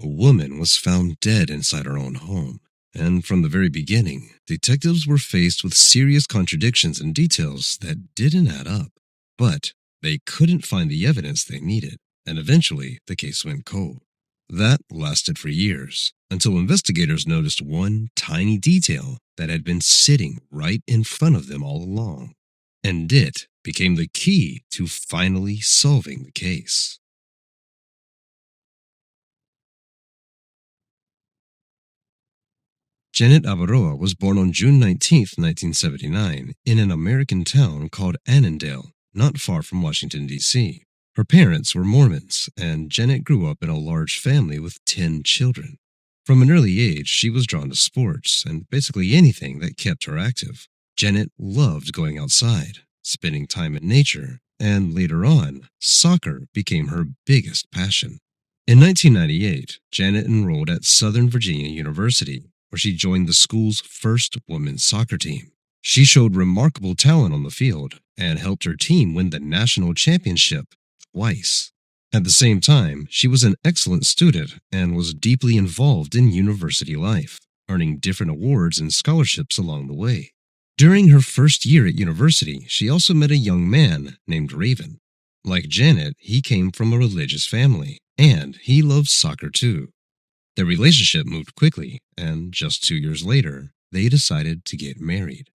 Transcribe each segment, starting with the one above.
A woman was found dead inside her own home. And from the very beginning, detectives were faced with serious contradictions and details that didn't add up. But they couldn't find the evidence they needed, and eventually the case went cold. That lasted for years, until investigators noticed one tiny detail that had been sitting right in front of them all along. And it became the key to finally solving the case. Janet Abaroa was born on June 19th, 1979, in an American town called Annandale, not far from Washington, D.C. Her parents were Mormons, and Janet grew up in a large family with 10 children. From an early age, she was drawn to sports and basically anything that kept her active. Janet loved going outside, spending time in nature, and later on, soccer became her biggest passion. In 1998, Janet enrolled at Southern Virginia University, where she joined the school's first women's soccer team. She showed remarkable talent on the field and helped her team win the national championship twice. At the same time, she was an excellent student and was deeply involved in university life, earning different awards and scholarships along the way. During her first year at university, she also met a young man named Raven. Like Janet, he came from a religious family, and he loved soccer too. Their relationship moved quickly, and just 2 years later, they decided to get married.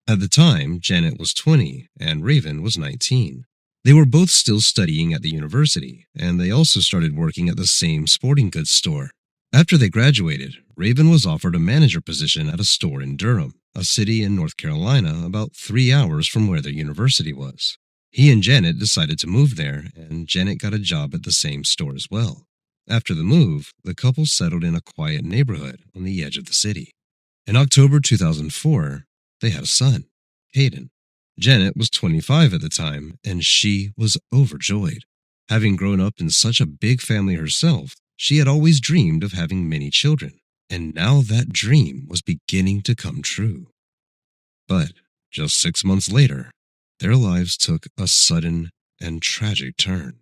At the time, Janet was 20 and Raven was 19. They were both still studying at the university, and they also started working at the same sporting goods store. After they graduated, Raven was offered a manager position at a store in Durham, a city in North Carolina about 3 hours from where their university was. He and Janet decided to move there, and Janet got a job at the same store as well. After the move, the couple settled in a quiet neighborhood on the edge of the city. In October 2004, they had a son, Hayden. Janet was 25 at the time, and she was overjoyed. Having grown up in such a big family herself, she had always dreamed of having many children, and now that dream was beginning to come true. But just 6 months later, their lives took a sudden and tragic turn.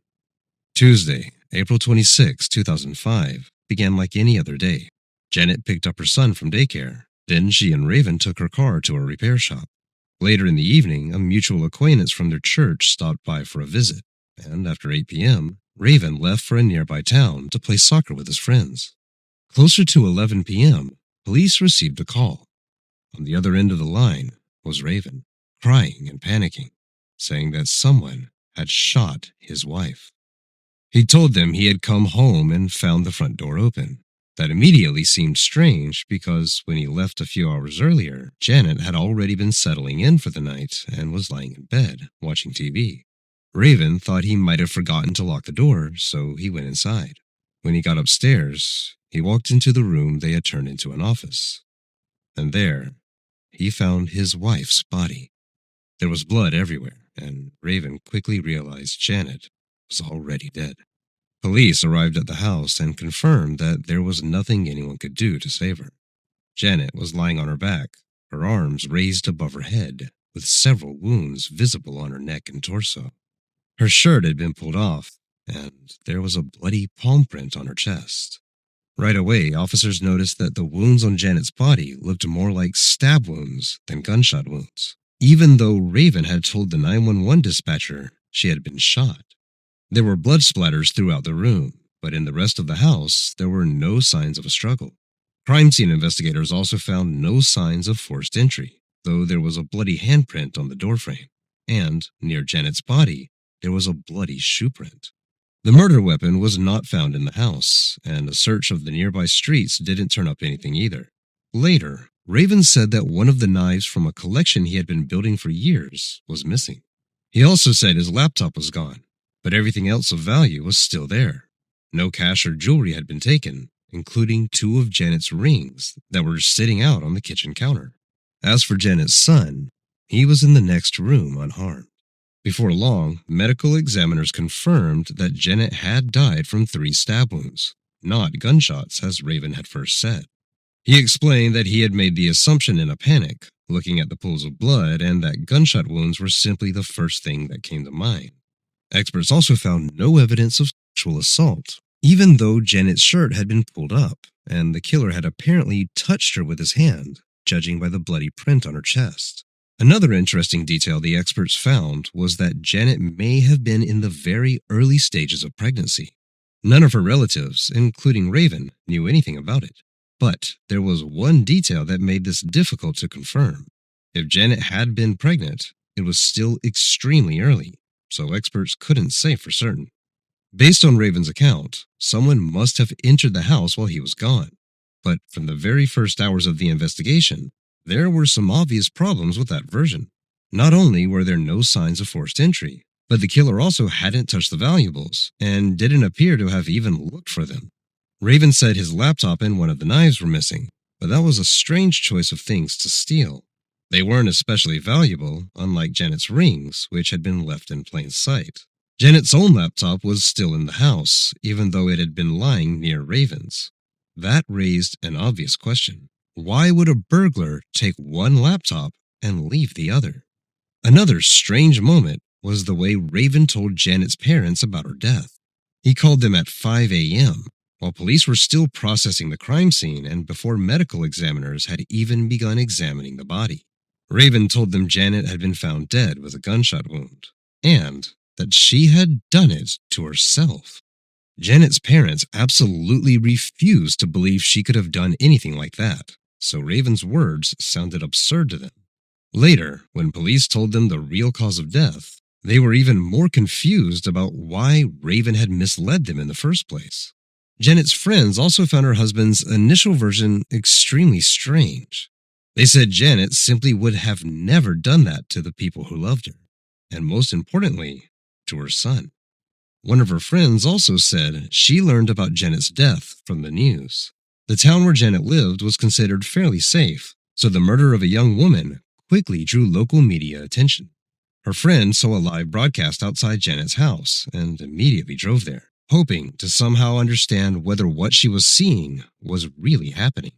Tuesday, April 26, 2005, began like any other day. Janet picked up her son from daycare. Then she and Raven took her car to a repair shop. Later in the evening, a mutual acquaintance from their church stopped by for a visit, and after 8 p.m., Raven left for a nearby town to play soccer with his friends. Closer to 11 p.m., police received a call. On the other end of the line was Raven, crying and panicking, saying that someone had shot his wife. He told them he had come home and found the front door open. That immediately seemed strange because when he left a few hours earlier, Janet had already been settling in for the night and was lying in bed, watching TV. Raven thought he might have forgotten to lock the door, so he went inside. When he got upstairs, he walked into the room they had turned into an office. And there, he found his wife's body. There was blood everywhere, and Raven quickly realized Janet was already dead. Police arrived at the house and confirmed that there was nothing anyone could do to save her. Janet was lying on her back, her arms raised above her head, with several wounds visible on her neck and torso. Her shirt had been pulled off, and there was a bloody palm print on her chest. Right away, officers noticed that the wounds on Janet's body looked more like stab wounds than gunshot wounds, even though Raven had told the 911 dispatcher she had been shot. There were blood splatters throughout the room, but in the rest of the house, there were no signs of a struggle. Crime scene investigators also found no signs of forced entry, though there was a bloody handprint on the doorframe, and near Janet's body, there was a bloody shoe print. The murder weapon was not found in the house, and a search of the nearby streets didn't turn up anything either. Later, Raven said that one of the knives from a collection he had been building for years was missing. He also said his laptop was gone, but everything else of value was still there. No cash or jewelry had been taken, including 2 of Janet's rings that were sitting out on the kitchen counter. As for Janet's son, he was in the next room unharmed. Before long, medical examiners confirmed that Janet had died from 3 stab wounds, not gunshots as Raven had first said. He explained that he had made the assumption in a panic, looking at the pools of blood, and that gunshot wounds were simply the first thing that came to mind. Experts also found no evidence of sexual assault even though Janet's shirt had been pulled up, and the killer had apparently touched her with his hand, judging by the bloody print on her chest. Another interesting detail the experts found was that Janet may have been in the very early stages of pregnancy. None of her relatives, including Raven, knew anything about it. But there was one detail that made this difficult to confirm. If Janet had been pregnant, it was still extremely early, so experts couldn't say for certain. Based on Raven's account, someone must have entered the house while he was gone. But from the very first hours of the investigation, there were some obvious problems with that version. Not only were there no signs of forced entry, but the killer also hadn't touched the valuables and didn't appear to have even looked for them. Raven said his laptop and one of the knives were missing, but that was a strange choice of things to steal. They weren't especially valuable, unlike Janet's rings, which had been left in plain sight. Janet's own laptop was still in the house, even though it had been lying near Raven's. That raised an obvious question. Why would a burglar take one laptop and leave the other? Another strange moment was the way Raven told Janet's parents about her death. He called them at 5 a.m., while police were still processing the crime scene and before medical examiners had even begun examining the body. Raven told them Janet had been found dead with a gunshot wound, and that she had done it to herself. Janet's parents absolutely refused to believe she could have done anything like that, so Raven's words sounded absurd to them. Later, when police told them the real cause of death, they were even more confused about why Raven had misled them in the first place. Janet's friends also found her husband's initial version extremely strange. They said Janet simply would have never done that to the people who loved her, and most importantly, to her son. One of her friends also said she learned about Janet's death from the news. The town where Janet lived was considered fairly safe, so the murder of a young woman quickly drew local media attention. Her friend saw a live broadcast outside Janet's house and immediately drove there, hoping to somehow understand whether what she was seeing was really happening.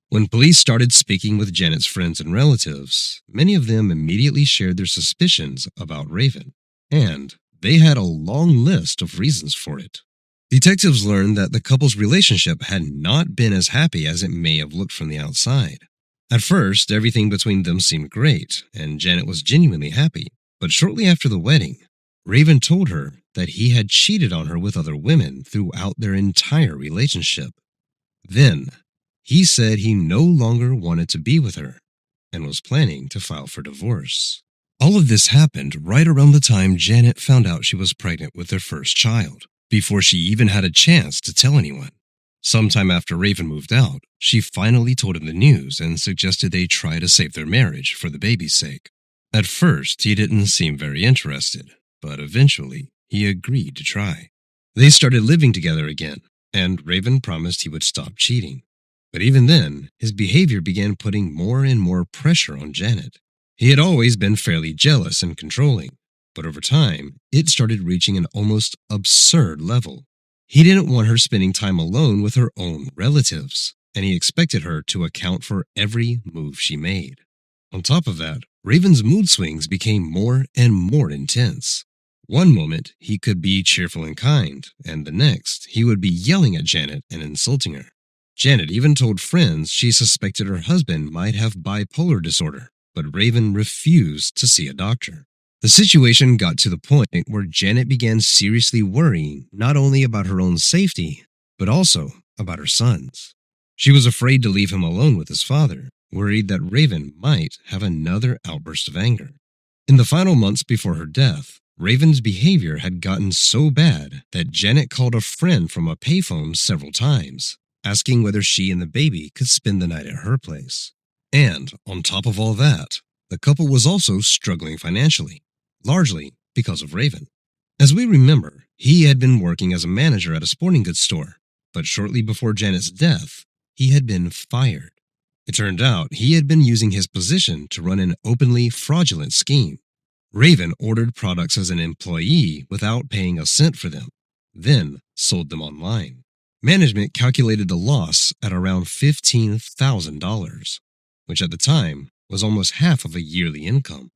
When police started speaking with Janet's friends and relatives, many of them immediately shared their suspicions about Raven, and they had a long list of reasons for it. Detectives learned that the couple's relationship had not been as happy as it may have looked from the outside. At first, everything between them seemed great, and Janet was genuinely happy. But shortly after the wedding, Raven told her that he had cheated on her with other women throughout their entire relationship. Then, he said he no longer wanted to be with her and was planning to file for divorce. All of this happened right around the time Janet found out she was pregnant with their first child, before she even had a chance to tell anyone. Sometime after Raven moved out, she finally told him the news and suggested they try to save their marriage for the baby's sake. At first, he didn't seem very interested, but eventually, he agreed to try. They started living together again, and Raven promised he would stop cheating. But even then, his behavior began putting more and more pressure on Janet. He had always been fairly jealous and controlling, but over time, it started reaching an almost absurd level. He didn't want her spending time alone with her own relatives, and he expected her to account for every move she made. On top of that, Raven's mood swings became more and more intense. One moment, he could be cheerful and kind, and the next, he would be yelling at Janet and insulting her. Janet even told friends she suspected her husband might have bipolar disorder, but Raven refused to see a doctor. The situation got to the point where Janet began seriously worrying not only about her own safety, but also about her son's. She was afraid to leave him alone with his father, worried that Raven might have another outburst of anger. In the final months before her death, Raven's behavior had gotten so bad that Janet called a friend from a payphone several times, asking whether she and the baby could spend the night at her place. And on top of all that, the couple was also struggling financially, largely because of Raven. As we remember, he had been working as a manager at a sporting goods store, but shortly before Janet's death, he had been fired. It turned out he had been using his position to run an openly fraudulent scheme. Raven ordered products as an employee without paying a cent for them, then sold them online. Management calculated the loss at around $15,000, which at the time was almost half of a yearly income.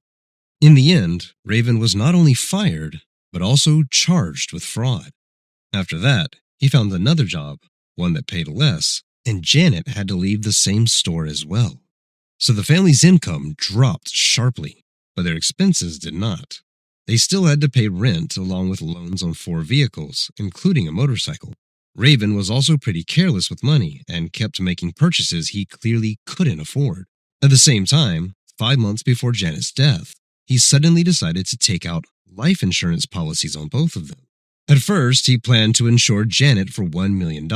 In the end, Raven was not only fired, but also charged with fraud. After that, He found another job, one that paid less, and Janet had to leave the same store as well. So the family's income dropped sharply, but their expenses did not. They still had to pay rent along with loans on 4 vehicles, including a motorcycle. Raven was also pretty careless with money and kept making purchases he clearly couldn't afford. At the same time, 5 months before Janet's death, he suddenly decided to take out life insurance policies on both of them. At first, he planned to insure Janet for $1 million,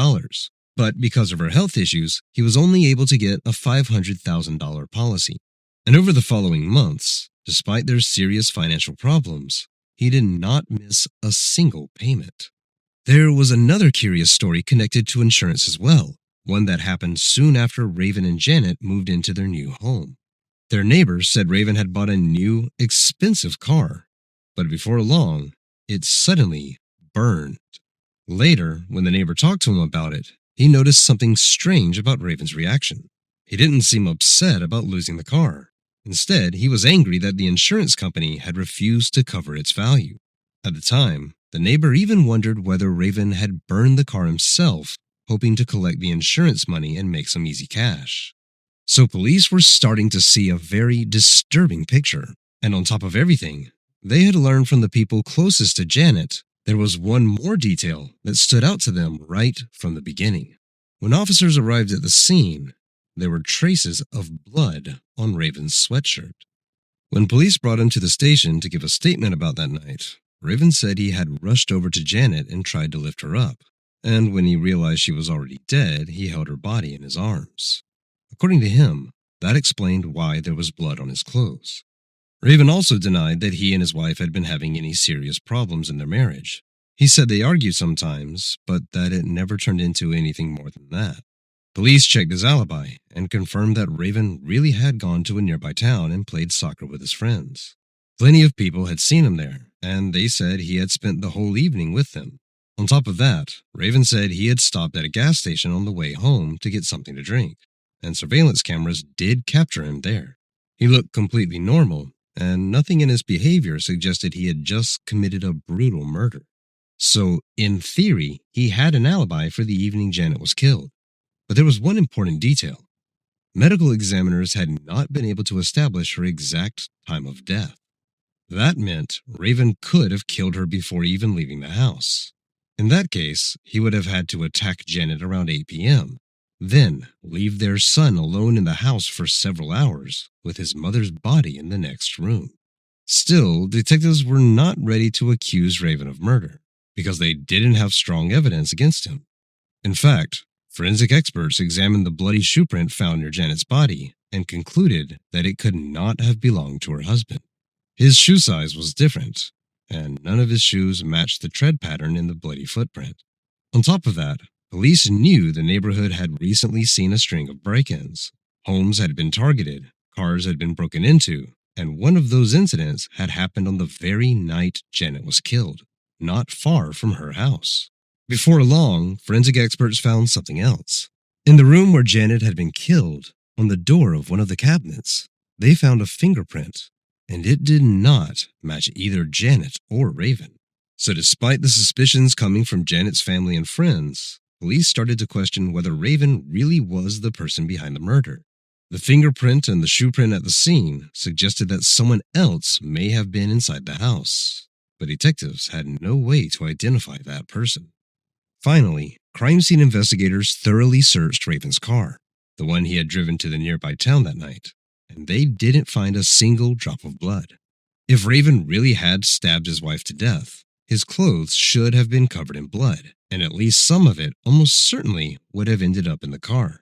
but because of her health issues, he was only able to get a $500,000 policy. And over the following months, despite their serious financial problems, he did not miss a single payment. There was another curious story connected to insurance as well, one that happened soon after Raven and Janet moved into their new home. Their neighbors said Raven had bought a new, expensive car, but before long, it suddenly burned. Later, when the neighbor talked to him about it, he noticed something strange about Raven's reaction. He didn't seem upset about losing the car. Instead, he was angry that the insurance company had refused to cover its value. At the time, the neighbor even wondered whether Raven had burned the car himself, hoping to collect the insurance money and make some easy cash. So police were starting to see a very disturbing picture. And on top of everything, they had learned from the people closest to Janet there was one more detail that stood out to them right from the beginning. When officers arrived at the scene, there were traces of blood on Raven's sweatshirt. When police brought him to the station to give a statement about that night, Raven said he had rushed over to Janet and tried to lift her up, and when he realized she was already dead, he held her body in his arms. According to him, that explained why there was blood on his clothes. Raven also denied that he and his wife had been having any serious problems in their marriage. He said they argued sometimes, but that it never turned into anything more than that. Police checked his alibi and confirmed that Raven really had gone to a nearby town and played soccer with his friends. Plenty of people had seen him there, and they said he had spent the whole evening with them. On top of that, Raven said he had stopped at a gas station on the way home to get something to drink, and surveillance cameras did capture him there. He looked completely normal, and nothing in his behavior suggested he had just committed a brutal murder. So, in theory, he had an alibi for the evening Janet was killed. But there was one important detail. Medical examiners had not been able to establish her exact time of death. That meant Raven could have killed her before even leaving the house. In that case, he would have had to attack Janet around 8 p.m., then leave their son alone in the house for several hours with his mother's body in the next room. Still, detectives were not ready to accuse Raven of murder because they didn't have strong evidence against him. In fact, forensic experts examined the bloody shoe print found near Janet's body and concluded that it could not have belonged to her husband. His shoe size was different, and none of his shoes matched the tread pattern in the bloody footprint. On top of that, police knew the neighborhood had recently seen a string of break-ins. Homes had been targeted, cars had been broken into, and one of those incidents had happened on the very night Janet was killed, not far from her house. Before long, forensic experts found something else. In the room where Janet had been killed, on the door of one of the cabinets, they found a fingerprint, and it did not match either Janet or Raven. So despite the suspicions coming from Janet's family and friends, police started to question whether Raven really was the person behind the murder. The fingerprint and the shoe print at the scene suggested that someone else may have been inside the house, but detectives had no way to identify that person. Finally, crime scene investigators thoroughly searched Raven's car, the one he had driven to the nearby town that night, and they didn't find a single drop of blood. If Raven really had stabbed his wife to death, his clothes should have been covered in blood, and at least some of it almost certainly would have ended up in the car.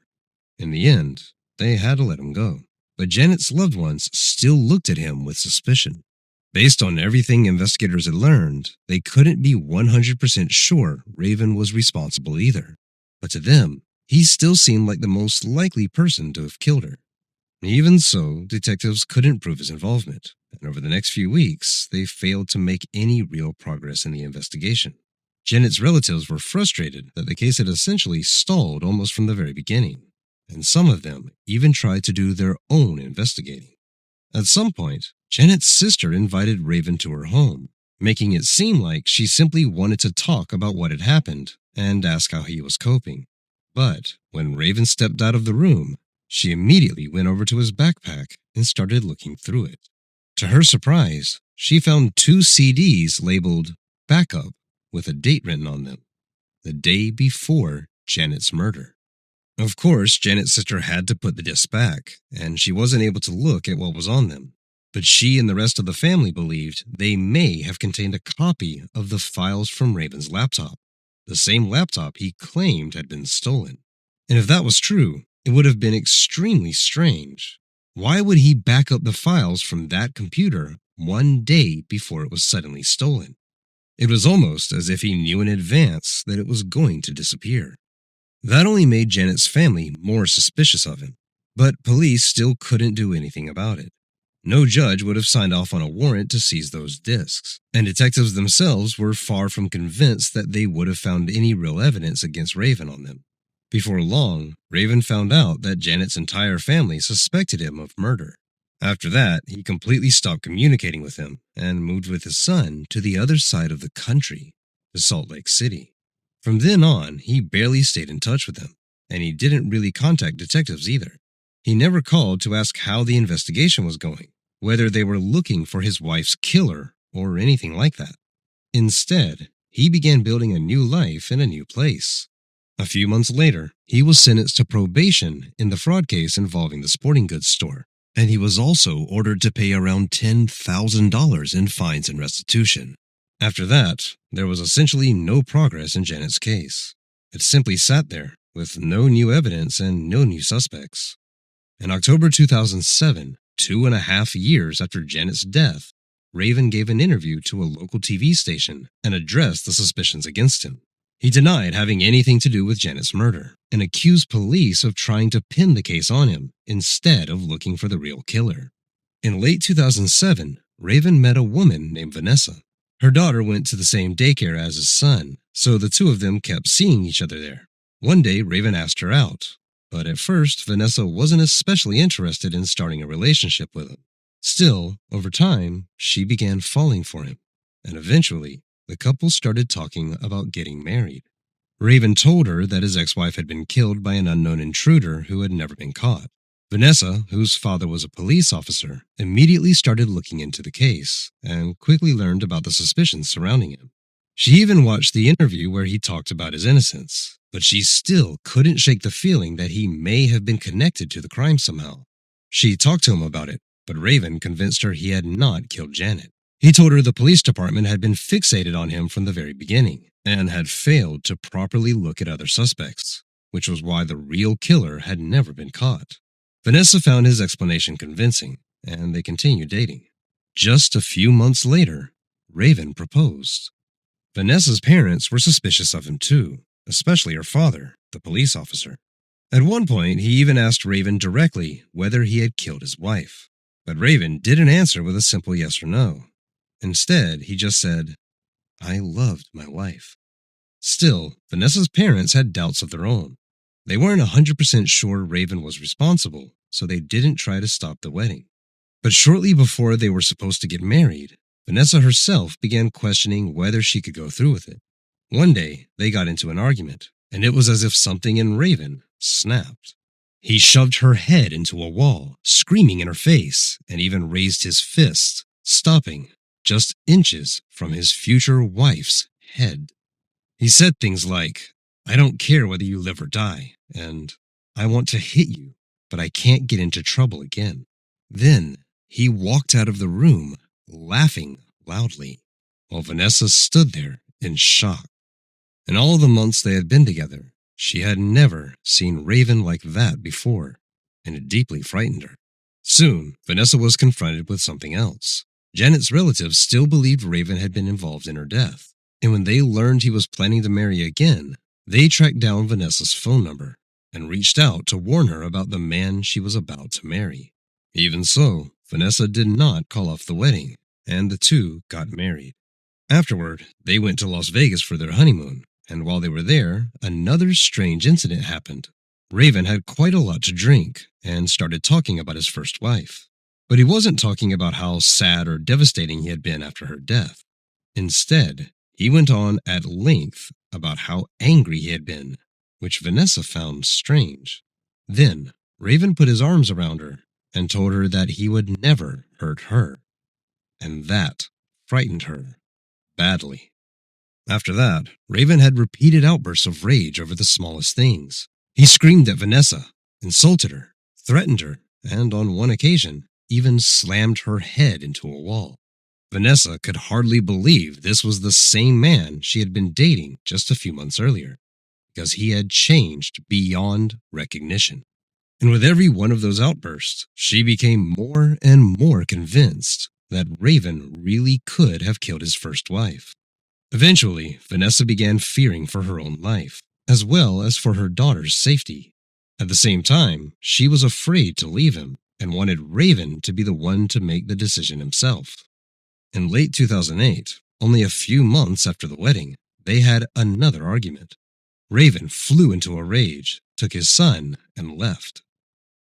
In the end, they had to let him go, but Janet's loved ones still looked at him with suspicion. Based on everything investigators had learned, they couldn't be 100% sure Raven was responsible either. But to them, he still seemed like the most likely person to have killed her. Even so, detectives couldn't prove his involvement, and over the next few weeks, they failed to make any real progress in the investigation. Janet's relatives were frustrated that the case had essentially stalled almost from the very beginning, and some of them even tried to do their own investigating. At some point, Janet's sister invited Raven to her home, making it seem like she simply wanted to talk about what had happened and ask how he was coping. But when Raven stepped out of the room, she immediately went over to his backpack and started looking through it. To her surprise, she found 2 CDs labeled Backup with a date written on them, the day before Janet's murder. Of course, Janet's sister had to put the discs back, and she wasn't able to look at what was on them. But she and the rest of the family believed they may have contained a copy of the files from Raven's laptop, the same laptop he claimed had been stolen. And if that was true, it would have been extremely strange. Why would he back up the files from that computer one day before it was suddenly stolen? It was almost as if he knew in advance that it was going to disappear. That only made Janet's family more suspicious of him, but police still couldn't do anything about it. No judge would have signed off on a warrant to seize those discs, and detectives themselves were far from convinced that they would have found any real evidence against Raven on them. Before long, Raven found out that Janet's entire family suspected him of murder. After that, he completely stopped communicating with him and moved with his son to the other side of the country, to Salt Lake City. From then on, he barely stayed in touch with them, and he didn't really contact detectives either. He never called to ask how the investigation was going, whether they were looking for his wife's killer or anything like that. Instead, he began building a new life in a new place. A few months later, he was sentenced to probation in the fraud case involving the sporting goods store, and he was also ordered to pay around $10,000 in fines and restitution. After that, there was essentially no progress in Janet's case. It simply sat there, with no new evidence and no new suspects. In October 2007, 2.5 years after Janet's death, Raven gave an interview to a local TV station and addressed the suspicions against him. He denied having anything to do with Janet's murder and accused police of trying to pin the case on him instead of looking for the real killer. In late 2007, Raven met a woman named Vanessa. Her daughter went to the same daycare as his son, so the two of them kept seeing each other there. One day, Raven asked her out, but at first, Vanessa wasn't especially interested in starting a relationship with him. Still, over time, she began falling for him, and eventually, the couple started talking about getting married. Raven told her that his ex-wife had been killed by an unknown intruder who had never been caught. Vanessa, whose father was a police officer, immediately started looking into the case and quickly learned about the suspicions surrounding him. She even watched the interview where he talked about his innocence, but she still couldn't shake the feeling that he may have been connected to the crime somehow. She talked to him about it, but Raven convinced her he had not killed Janet. He told her the police department had been fixated on him from the very beginning and had failed to properly look at other suspects, which was why the real killer had never been caught. Vanessa found his explanation convincing, and they continued dating. Just a few months later, Raven proposed. Vanessa's parents were suspicious of him too, especially her father, the police officer. At one point, he even asked Raven directly whether he had killed his wife, but Raven didn't answer with a simple yes or no. Instead, he just said, "I loved my wife." Still, Vanessa's parents had doubts of their own. They weren't 100% sure Raven was responsible, so they didn't try to stop the wedding. But shortly before they were supposed to get married, Vanessa herself began questioning whether she could go through with it. One day, they got into an argument, and it was as if something in Raven snapped. He shoved her head into a wall, screaming in her face, and even raised his fist, stopping just inches from his future wife's head. He said things like, "I don't care whether you live or die," and "I want to hit you, but I can't get into trouble again." Then he walked out of the room, laughing loudly, while Vanessa stood there in shock. In all the months they had been together, she had never seen Raven like that before, and it deeply frightened her. Soon, Vanessa was confronted with something else. Janet's relatives still believed Raven had been involved in her death, and when they learned he was planning to marry again, they tracked down Vanessa's phone number and reached out to warn her about the man she was about to marry. Even so, Vanessa did not call off the wedding, and the two got married. Afterward, they went to Las Vegas for their honeymoon, and while they were there, another strange incident happened. Raven had quite a lot to drink and started talking about his first wife. But he wasn't talking about how sad or devastating he had been after her death. Instead, He went on at length about how angry he had been, which Vanessa found strange. Then, Raven put his arms around her and told her that he would never hurt her, and that frightened her badly. After that, Raven had repeated outbursts of rage over the smallest things. He screamed at Vanessa, insulted her, threatened her, and on one occasion, even slammed her head into a wall. Vanessa could hardly believe this was the same man she had been dating just a few months earlier, because he had changed beyond recognition. And with every one of those outbursts, she became more and more convinced that Raven really could have killed his first wife. Eventually, Vanessa began fearing for her own life, as well as for her daughter's safety. At the same time, she was afraid to leave him and wanted Raven to be the one to make the decision himself. In late 2008, only a few months after the wedding, they had another argument. Raven flew into a rage, took his son, and left.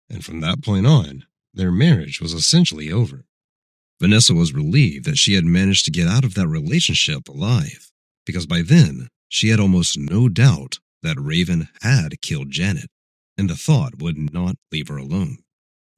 And from that point on, their marriage was essentially over. Vanessa was relieved that she had managed to get out of that relationship alive, because by then, she had almost no doubt that Raven had killed Janet, and the thought would not leave her alone.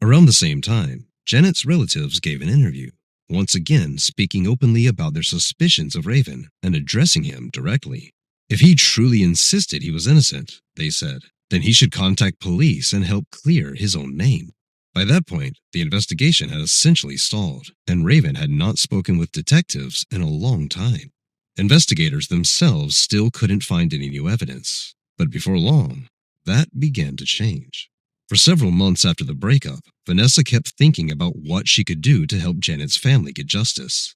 Around the same time, Janet's relatives gave an interview, once again speaking openly about their suspicions of Raven and addressing him directly. If he truly insisted he was innocent, they said, then he should contact police and help clear his own name. By that point, the investigation had essentially stalled, and Raven had not spoken with detectives in a long time. Investigators themselves still couldn't find any new evidence, but before long, that began to change. For several months after the breakup, Vanessa kept thinking about what she could do to help Janet's family get justice.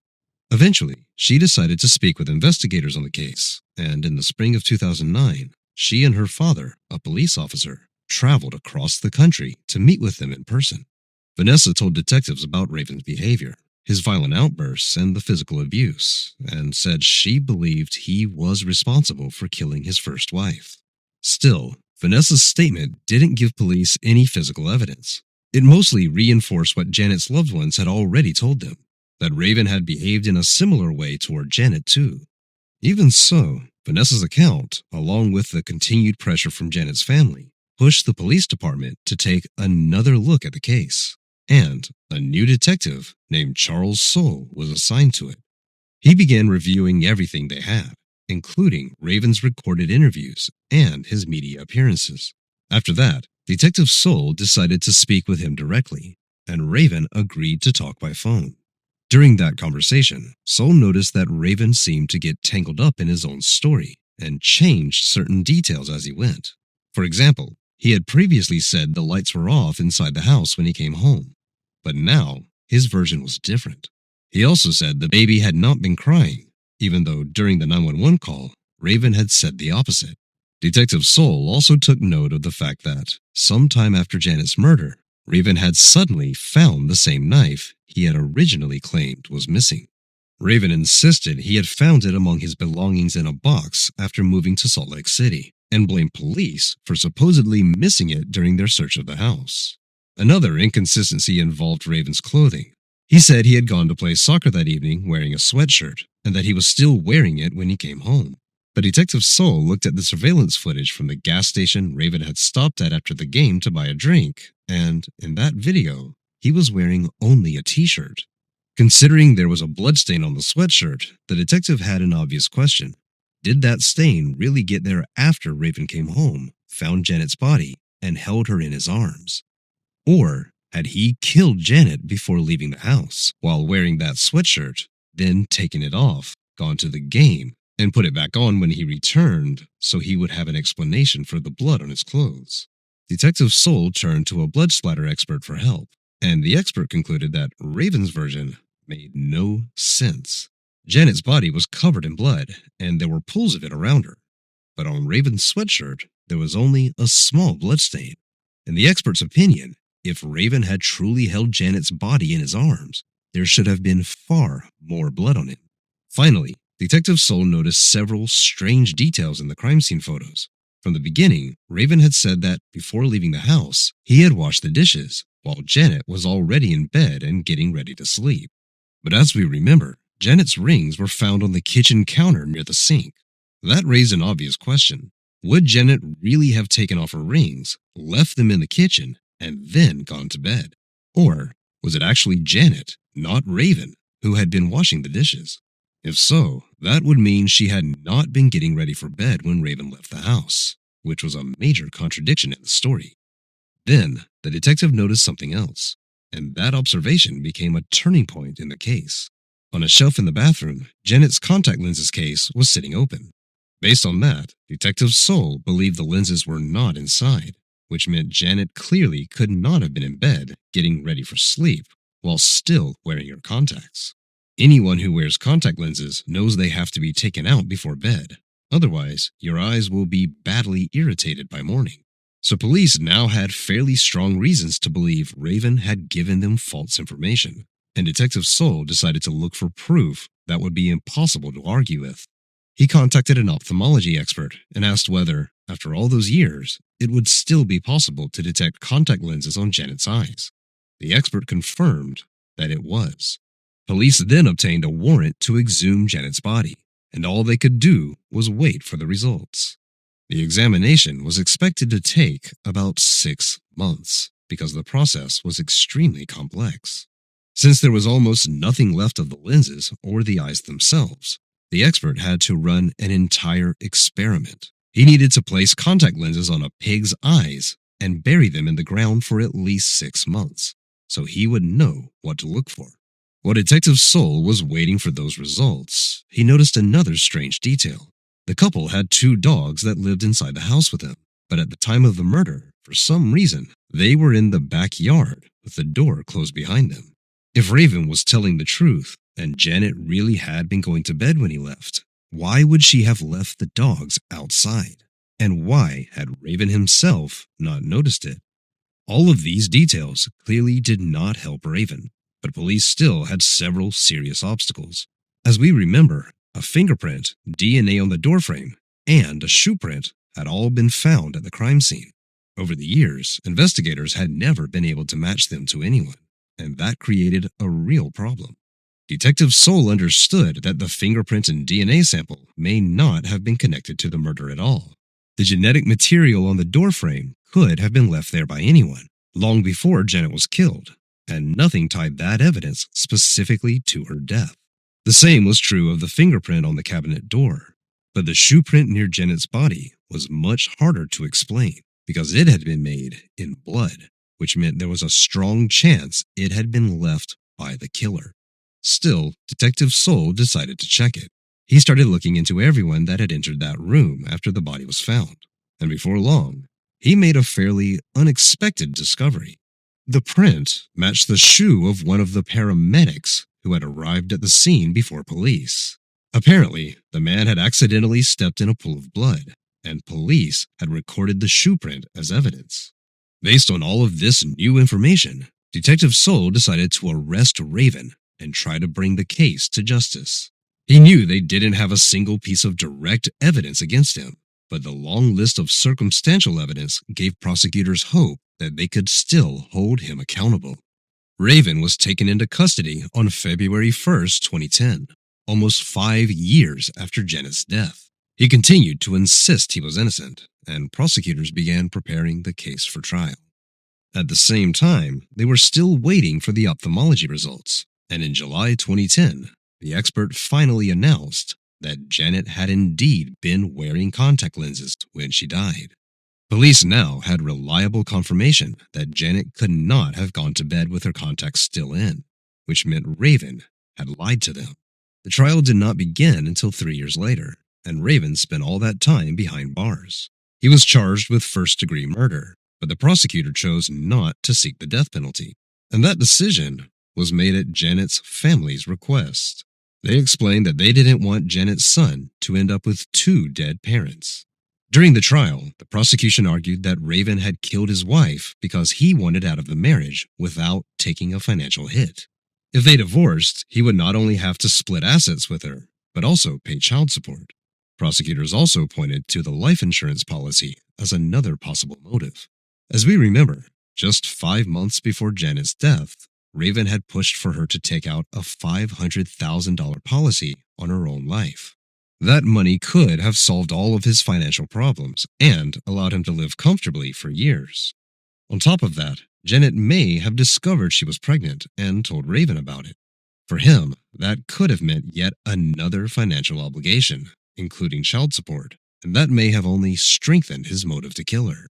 Eventually, she decided to speak with investigators on the case, and in the spring of 2009, she and her father, a police officer, traveled across the country to meet with them in person. Vanessa told detectives about Raven's behavior, his violent outbursts, and the physical abuse, and said she believed he was responsible for killing his first wife. Still, Vanessa's statement didn't give police any physical evidence. It mostly reinforced what Janet's loved ones had already told them, that Raven had behaved in a similar way toward Janet too. Even so, Vanessa's account, along with the continued pressure from Janet's family, pushed the police department to take another look at the case, and a new detective named Charles Soule was assigned to it. He began reviewing everything they had, including Raven's recorded interviews and his media appearances. After that, Detective Soule decided to speak with him directly, and Raven agreed to talk by phone. During that conversation, Soule noticed that Raven seemed to get tangled up in his own story and changed certain details as he went. For example, he had previously said the lights were off inside the house when he came home, but now his version was different. He also said the baby had not been crying, even though during the 911 call, Raven had said the opposite. Detective Soule also took note of the fact that, sometime after Janet's murder, Raven had suddenly found the same knife he had originally claimed was missing. Raven insisted he had found it among his belongings in a box after moving to Salt Lake City, and blamed police for supposedly missing it during their search of the house. Another inconsistency involved Raven's clothing. He said he had gone to play soccer that evening wearing a sweatshirt, and that he was still wearing it when he came home. But Detective Soule looked at the surveillance footage from the gas station Raven had stopped at after the game to buy a drink, and in that video, he was wearing only a t-shirt. Considering there was a bloodstain on the sweatshirt, the detective had an obvious question. Did that stain really get there after Raven came home, found Janet's body, and held her in his arms? Or had he killed Janet before leaving the house while wearing that sweatshirt, then taken it off, gone to the game, and put it back on when he returned so he would have an explanation for the blood on his clothes? Detective Soule turned to a blood splatter expert for help, and the expert concluded that Raven's version made no sense. Janet's body was covered in blood, and there were pools of it around her. But on Raven's sweatshirt, there was only a small bloodstain. In the expert's opinion, if Raven had truly held Janet's body in his arms, there should have been far more blood on it. Finally, Detective Soule noticed several strange details in the crime scene photos. From the beginning, Raven had said that before leaving the house, he had washed the dishes, while Janet was already in bed and getting ready to sleep. But as we remember, Janet's rings were found on the kitchen counter near the sink. That raised an obvious question. Would Janet really have taken off her rings, left them in the kitchen, and then gone to bed? Or was it actually Janet, not Raven, who had been washing the dishes? If so, that would mean she had not been getting ready for bed when Raven left the house, which was a major contradiction in the story. Then, the detective noticed something else, and that observation became a turning point in the case. On a shelf in the bathroom, Janet's contact lenses case was sitting open. Based on that, Detective Soul believed the lenses were not inside, which meant Janet clearly could not have been in bed getting ready for sleep while still wearing her contacts. Anyone who wears contact lenses knows they have to be taken out before bed. Otherwise, your eyes will be badly irritated by morning. So police now had fairly strong reasons to believe Raven had given them false information, and Detective Soul decided to look for proof that would be impossible to argue with. He contacted an ophthalmology expert and asked whether, after all those years, it would still be possible to detect contact lenses on Janet's eyes. The expert confirmed that it was. Police then obtained a warrant to exhume Janet's body, and all they could do was wait for the results. The examination was expected to take about 6 months because the process was extremely complex. Since there was almost nothing left of the lenses or the eyes themselves, the expert had to run an entire experiment. He needed to place contact lenses on a pig's eyes and bury them in the ground for at least 6 months, so he would know what to look for. While Detective Soul was waiting for those results, he noticed another strange detail. The couple had 2 dogs that lived inside the house with them, but at the time of the murder, for some reason, they were in the backyard with the door closed behind them. If Raven was telling the truth, and Janet really had been going to bed when he left, why would she have left the dogs outside? And why had Raven himself not noticed it? All of these details clearly did not help Raven, but police still had several serious obstacles. As we remember, a fingerprint, DNA on the doorframe, and a shoe print had all been found at the crime scene. Over the years, investigators had never been able to match them to anyone, and that created a real problem. Detective Soul understood that the fingerprint and DNA sample may not have been connected to the murder at all. The genetic material on the doorframe could have been left there by anyone, long before Janet was killed, and nothing tied that evidence specifically to her death. The same was true of the fingerprint on the cabinet door, but the shoe print near Janet's body was much harder to explain because it had been made in blood, which meant there was a strong chance it had been left by the killer. Still, Detective Soul decided to check it. He started looking into everyone that had entered that room after the body was found, and before long, he made a fairly unexpected discovery. The print matched the shoe of one of the paramedics who had arrived at the scene before police. Apparently, the man had accidentally stepped in a pool of blood, and police had recorded the shoe print as evidence. Based on all of this new information, Detective Soul decided to arrest Raven and try to bring the case to justice. He knew they didn't have a single piece of direct evidence against him, but the long list of circumstantial evidence gave prosecutors hope that they could still hold him accountable. Raven was taken into custody on February 1st, 2010, almost 5 years after Janet's death. He continued to insist he was innocent, and prosecutors began preparing the case for trial. At the same time, they were still waiting for the ophthalmology results, and in July 2010, the expert finally announced that Janet had indeed been wearing contact lenses when she died. Police now had reliable confirmation that Janet could not have gone to bed with her contacts still in, which meant Raven had lied to them. The trial did not begin until 3 years later, and Raven spent all that time behind bars. He was charged with first-degree murder, but the prosecutor chose not to seek the death penalty, and that decision was made at Janet's family's request. They explained that they didn't want Janet's son to end up with 2 dead parents. During the trial, the prosecution argued that Raven had killed his wife because he wanted out of the marriage without taking a financial hit. If they divorced, he would not only have to split assets with her, but also pay child support. Prosecutors also pointed to the life insurance policy as another possible motive. As we remember, just 5 months before Janet's death, Raven had pushed for her to take out a $500,000 policy on her own life. That money could have solved all of his financial problems and allowed him to live comfortably for years. On top of that, Janet may have discovered she was pregnant and told Raven about it. For him, that could have meant yet another financial obligation, including child support, and that may have only strengthened his motive to kill her.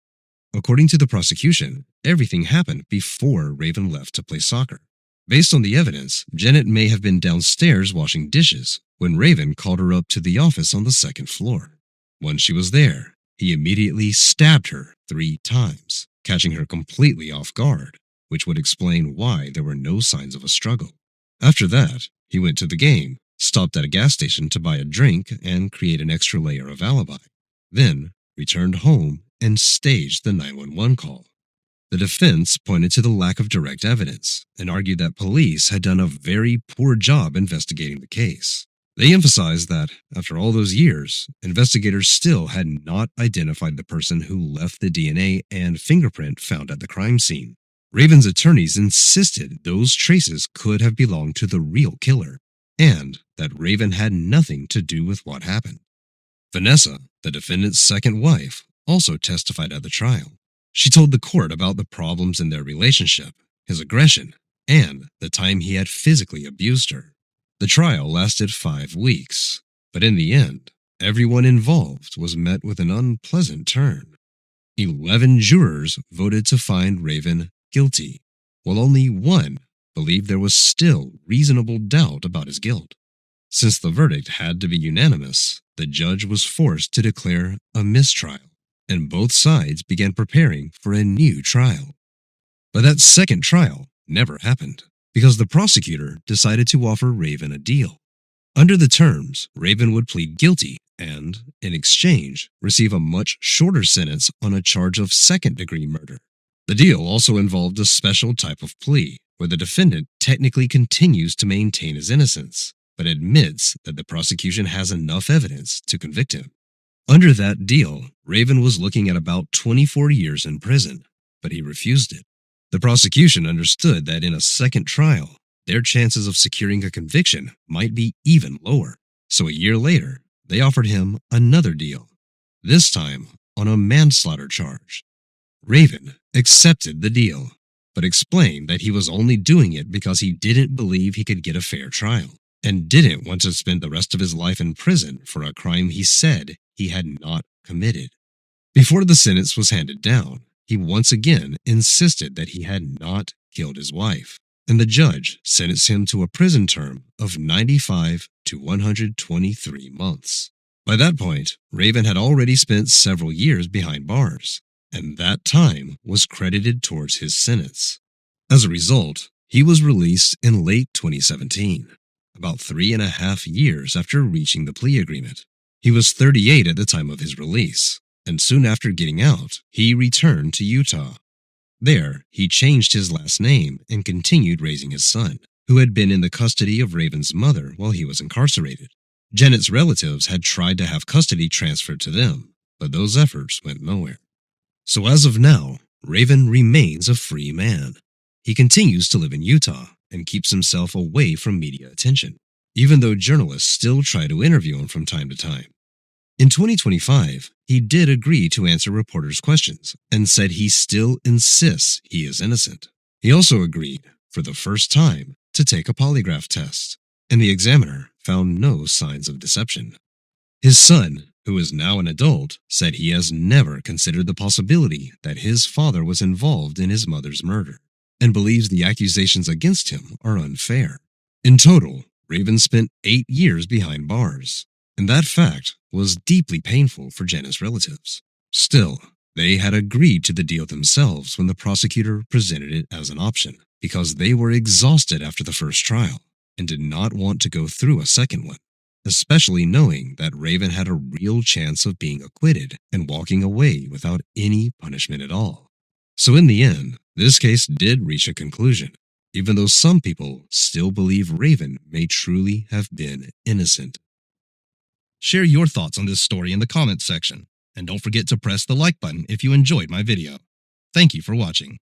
According to the prosecution, everything happened before Raven left to play soccer. Based on the evidence, Janet may have been downstairs washing dishes when Raven called her up to the office on the second floor. Once she was there, he immediately stabbed her 3 times, catching her completely off guard, which would explain why there were no signs of a struggle. After that, he went to the game, stopped at a gas station to buy a drink and create an extra layer of alibi, then returned home and staged the 911 call. The defense pointed to the lack of direct evidence and argued that police had done a very poor job investigating the case. They emphasized that, after all those years, investigators still had not identified the person who left the DNA and fingerprint found at the crime scene. Raven's attorneys insisted those traces could have belonged to the real killer, and that Raven had nothing to do with what happened. Vanessa, the defendant's second wife, also testified at the trial. She told the court about the problems in their relationship, his aggression, and the time he had physically abused her. The trial lasted 5 weeks, but in the end, everyone involved was met with an unpleasant turn. 11 jurors voted to find Raven guilty, while only 1 believed there was still reasonable doubt about his guilt. Since the verdict had to be unanimous, the judge was forced to declare a mistrial, and both sides began preparing for a new trial. But that second trial never happened, because the prosecutor decided to offer Raven a deal. Under the terms, Raven would plead guilty and, in exchange, receive a much shorter sentence on a charge of second-degree murder. The deal also involved a special type of plea, where the defendant technically continues to maintain his innocence, but admits that the prosecution has enough evidence to convict him. Under that deal, Raven was looking at about 24 years in prison, but he refused it. The prosecution understood that in a second trial, their chances of securing a conviction might be even lower. So a year later, they offered him another deal, this time on a manslaughter charge. Raven accepted the deal, but explained that he was only doing it because he didn't believe he could get a fair trial, and didn't want to spend the rest of his life in prison for a crime he said he had not committed. Before the sentence was handed down, he once again insisted that he had not killed his wife, and the judge sentenced him to a prison term of 95 to 123 months. By that point, Raven had already spent several years behind bars, and that time was credited towards his sentence. As a result, he was released in late 2017, about 3.5 years after reaching the plea agreement. He was 38 at the time of his release, and soon after getting out, he returned to Utah. There, he changed his last name and continued raising his son, who had been in the custody of Raven's mother while he was incarcerated. Janet's relatives had tried to have custody transferred to them, but those efforts went nowhere. So as of now, Raven remains a free man. He continues to live in Utah and keeps himself away from media attention, even though journalists still try to interview him from time to time. In 2025, he did agree to answer reporters' questions and said he still insists he is innocent. He also agreed, for the first time, to take a polygraph test, and the examiner found no signs of deception. His son, who is now an adult, said he has never considered the possibility that his father was involved in his mother's murder, and believes the accusations against him are unfair. In total, Raven spent 8 years behind bars, and that fact was deeply painful for Janet's relatives. Still, they had agreed to the deal themselves when the prosecutor presented it as an option, because they were exhausted after the first trial and did not want to go through a second one, especially knowing that Raven had a real chance of being acquitted and walking away without any punishment at all. So in the end, this case did reach a conclusion, even though some people still believe Raven may truly have been innocent. Share your thoughts on this story in the comments section, and don't forget to press the like button if you enjoyed my video. Thank you for watching.